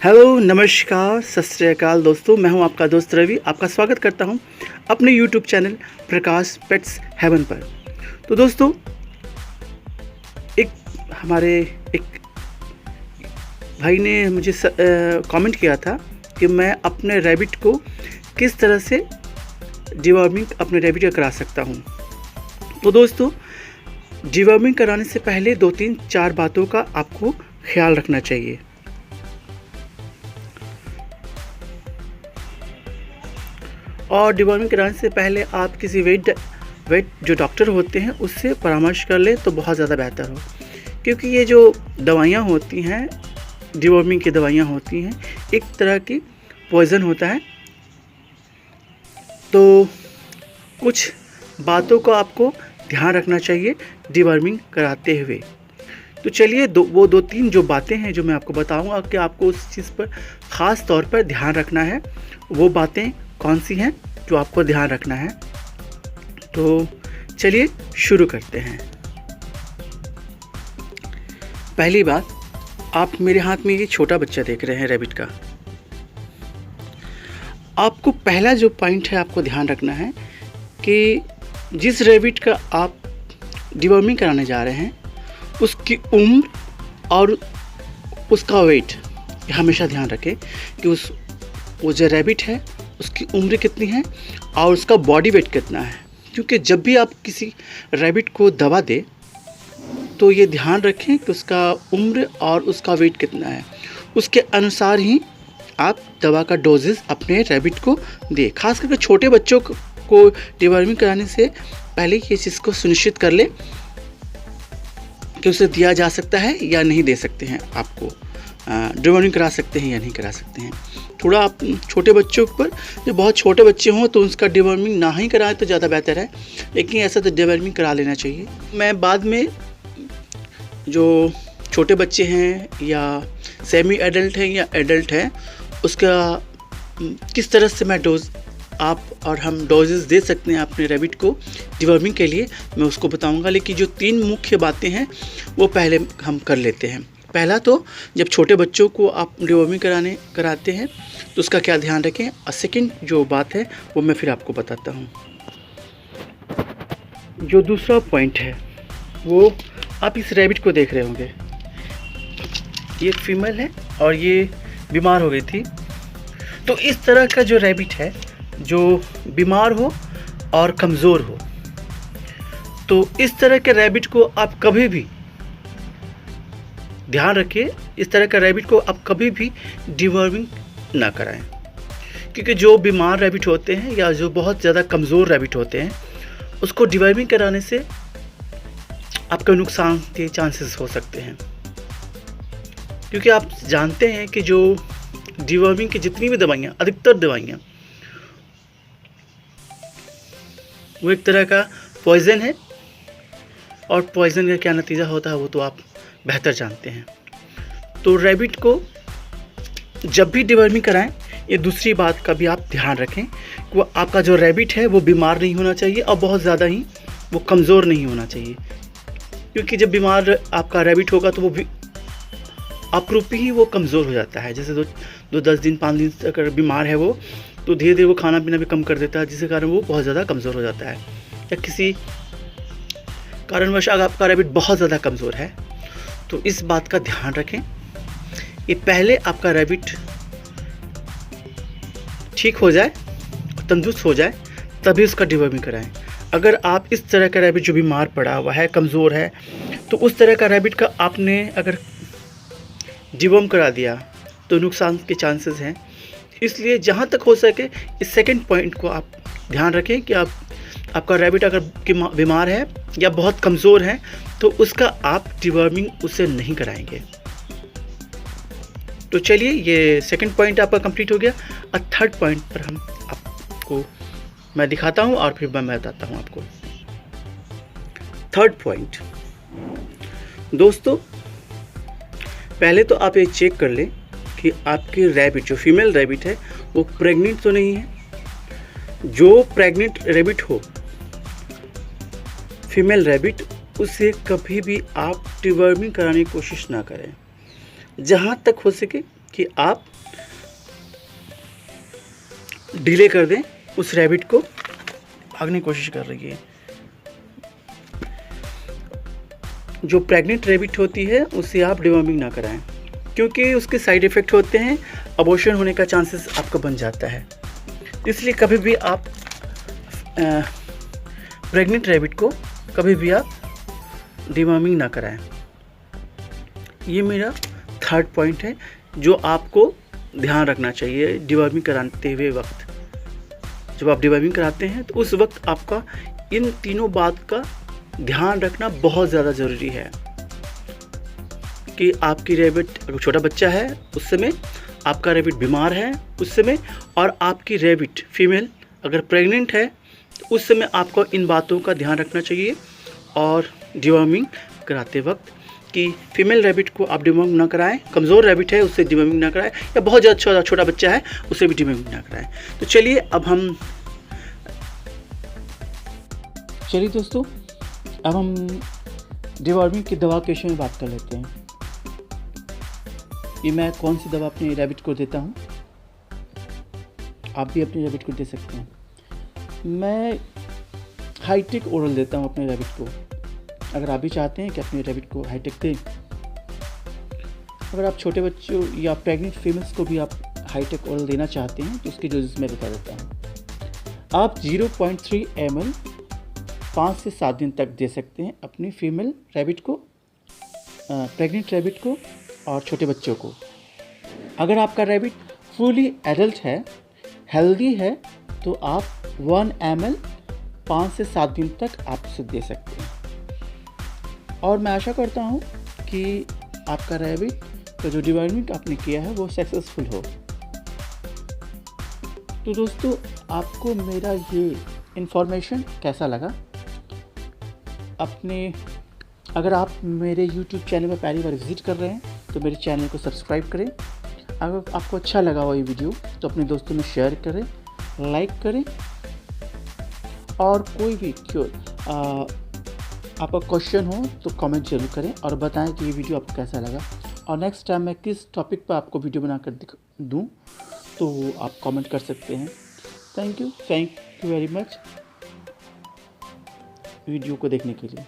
Hello, नमस्कार, सत श्री अकाल दोस्तों। मैं हूं आपका दोस्त रवि। आपका स्वागत करता हूं अपने यूट्यूब चैनल प्रकाश पेट्स हेवन पर। तो दोस्तों, एक हमारे एक भाई ने मुझे कमेंट किया था कि मैं अपने रैबिट को किस तरह से डिवॉर्मिंग अपने रैबिट का करा सकता हूं। तो दोस्तों, डिवॉर्मिंग कराने से पहले 2-3-4 बातों का आपको ख्याल रखना चाहिए। और डिवॉर्मिंग कराने से पहले आप किसी वेट जो डॉक्टर होते हैं उससे परामर्श कर लें तो बहुत ज़्यादा बेहतर हो, क्योंकि ये जो दवाइयाँ होती हैं, डिवॉर्मिंग की दवाइयाँ होती हैं, एक तरह की पॉइज़न होता है। तो कुछ बातों को आपको ध्यान रखना चाहिए डिवॉर्मिंग कराते हुए। तो चलिए, वो 2-3 जो बातें हैं जो मैं आपको बताऊंगा कि आपको उस चीज़ पर ख़ास तौर पर ध्यान रखना है, वो बातें कौन सी हैं जो आपको ध्यान रखना है। तो चलिए शुरू करते हैं। पहली बात, आप मेरे हाथ में ये छोटा बच्चा देख रहे हैं रैबिट का। आपको पहला जो पॉइंट है आपको ध्यान रखना है कि जिस रैबिट का आप डिवॉर्मिंग कराने जा रहे हैं उसकी उम्र और उसका वेट हमेशा ध्यान रखें कि वो जो रैबिट है उसकी उम्र कितनी है और उसका बॉडी वेट कितना है। क्योंकि जब भी आप किसी रैबिट को दवा दें तो ये ध्यान रखें कि उसका उम्र और उसका वेट कितना है, उसके अनुसार ही आप दवा का डोजेस अपने रैबिट को दें। खास करके छोटे बच्चों को डिवॉर्मिंग कराने से पहले ये चीज़ को सुनिश्चित कर लें कि उसे दिया जा सकता है या नहीं दे सकते हैं, आपको डिवॉर्मिंग करा सकते हैं या नहीं करा सकते हैं। थोड़ा आप छोटे बच्चों पर, जो बहुत छोटे बच्चे हों तो उसका डिवॉर्मिंग ना ही कराएं तो ज़्यादा बेहतर है, लेकिन ऐसा तो डिवॉर्मिंग करा लेना चाहिए। मैं बाद में जो छोटे बच्चे हैं या सेमी एडल्ट हैं या एडल्ट हैं उसका किस तरह से मैं डोज आप और हम डोजेस दे सकते हैं अपने रैबिट को डिवॉर्मिंग के लिए, मैं उसको बताऊंगा। लेकिन जो 3 मुख्य बातें हैं वो पहले हम कर लेते हैं। पहला तो, जब छोटे बच्चों को आप डिवॉर्मिंग कराते हैं तो उसका क्या ध्यान रखें, और सेकंड जो बात है वो मैं फिर आपको बताता हूँ। जो दूसरा पॉइंट है वो, आप इस रैबिट को देख रहे होंगे, ये फीमेल है और ये बीमार हो गई थी। तो इस तरह का जो रैबिट है जो बीमार हो और कमज़ोर हो, तो इस तरह के रैबिट को आप कभी भी ध्यान रखिए, इस तरह का रैबिट को आप कभी भी डिवॉर्मिंग ना कराएं। क्योंकि जो बीमार रैबिट होते हैं या जो बहुत ज़्यादा कमज़ोर रैबिट होते हैं उसको डिवॉर्मिंग कराने से आपका नुकसान के चांसेस हो सकते हैं। क्योंकि आप जानते हैं कि जो डिवॉर्मिंग की जितनी भी दवाइयाँ, अधिकतर दवाइयाँ, वो एक तरह का पॉइज़न है, और पॉइज़न का क्या नतीजा होता है वो तो आप बेहतर जानते हैं। तो रैबिट को जब भी डिवॉर्मिंग कराएं, ये दूसरी बात का भी आप ध्यान रखें कि वो आपका जो रैबिट है वो बीमार नहीं होना चाहिए और बहुत ज़्यादा ही वो कमज़ोर नहीं होना चाहिए। क्योंकि जब बीमार आपका रैबिट होगा तो वो भी अपरूपी ही वो कमज़ोर हो जाता है। जैसे 10 दिन 5 दिन अगर बीमार है वो, तो धीरे धीरे वो खाना पीना भी कम कर देता है, जिसके कारण वो बहुत ज़्यादा कमज़ोर हो जाता है। या किसी कारणवश अगर आपका रैबिट बहुत ज़्यादा कमज़ोर है तो इस बात का ध्यान रखें, ये पहले आपका रैबिट ठीक हो जाए, तंदुरुस्त हो जाए, तभी उसका डिवॉर्मिंग कराएं। अगर आप इस तरह का रैबिट जो बीमार पड़ा हुआ है, कमज़ोर है, तो उस तरह का रैबिट का आपने अगर डिवॉर्म करा दिया तो नुकसान के चांसेस हैं। इसलिए जहाँ तक हो सके इस सेकंड पॉइंट को आप ध्यान रखें कि आपका रैबिट अगर बीमार है या बहुत कमज़ोर है तो उसका आप डिवॉर्मिंग उससे नहीं कराएंगे। तो चलिए, ये सेकंड पॉइंट आपका कंप्लीट हो गया। और थर्ड पॉइंट पर हम आपको मैं दिखाता हूँ और फिर मैं बताता हूँ आपको। थर्ड पॉइंट, दोस्तों, पहले तो आप ये चेक कर लें कि आपकी रैबिट, जो फीमेल रैबिट है, वो प्रेग्नेंट तो नहीं है। जो प्रेग्नेंट रैबिट हो, फीमेल रैबिट, उसे कभी भी आप डिवॉर्मिंग कराने की कोशिश ना करें। जहाँ तक हो सके कि आप डिले कर दें, उस रैबिट को भागने की कोशिश कर रही है। जो प्रेग्नेंट रैबिट होती है उससे आप डिवॉर्मिंग ना कराएं, क्योंकि उसके साइड इफ़ेक्ट होते हैं, अबॉर्शन होने का चांसेस आपका बन जाता है। इसलिए कभी भी आप प्रेग्नेंट रैबिट को कभी भी आप डिवॉर्मिंग ना कराएं। ये मेरा थर्ड पॉइंट है जो आपको ध्यान रखना चाहिए डिवॉर्मिंग कराते हुए वक्त। जब आप डिवॉर्मिंग कराते हैं तो उस वक्त आपका इन तीनों बात का ध्यान रखना बहुत ज़्यादा ज़रूरी है कि आपकी रैबिट अगर छोटा बच्चा है उस समय, आपका रैबिट बीमार है उस समय, और आपकी रैबिट फीमेल अगर प्रेग्नेंट है तो उस समय आपको इन बातों का ध्यान रखना चाहिए। और डिवॉर्मिंग कराते वक्त कि फीमेल रैबिट को आप डिवॉर्मिंग ना कराएं, कमज़ोर रैबिट है उससे डिवॉर्मिंग ना कराएं, या बहुत ज़्यादा छोटा बच्चा है उससे भी डिवॉर्मिंग ना कराएं। तो चलिए दोस्तों अब हम डिवॉर्मिंग की दवा के विषय में बात कर लेते हैं। ये मैं कौन सी दवा अपने रैबिट को देता हूँ, आप भी अपने रैबिट को दे सकते हैं। मैं हाईटेक ओरल देता हूँ अपने रैबिट को। अगर आप भी चाहते हैं कि अपने रैबिट को हाईटेक दें, अगर आप छोटे बच्चों या प्रेग्नेंट फीमेल्स को भी आप हाईटेक ओरल देना चाहते हैं तो उसकी डोजेस मैं बता देता हूँ। आप 0.3 ml 5 से 7 दिन तक दे सकते हैं अपनी फीमेल रैबिट को, प्रेग्नेंट रैबिट को और छोटे बच्चों को। अगर आपका रैबिट फुली एडल्ट है, हेल्दी है, तो आप 1 ml 5 से 7 दिन तक आप उसे दे सकते हैं। और मैं आशा करता हूँ कि आपका रैबिट का जो डिवॉर्मिंग आपने किया है वो सक्सेसफुल हो। तो दोस्तों आपको मेरा ये इन्फॉर्मेशन कैसा लगा? अगर आप मेरे YouTube चैनल पर पहली बार विज़िट कर रहे हैं तो मेरे चैनल को सब्सक्राइब करें। अगर आपको अच्छा लगा हो ये वीडियो तो अपने दोस्तों में शेयर करें, लाइक करें, और कोई भी आपका क्वेश्चन हो तो कमेंट जरूर करें और बताएं कि ये वीडियो आपको कैसा लगा, और नेक्स्ट टाइम मैं किस टॉपिक पर आपको वीडियो बनाकर दूं तो आप कमेंट कर सकते हैं। Thank you very much video को देखने के लिए।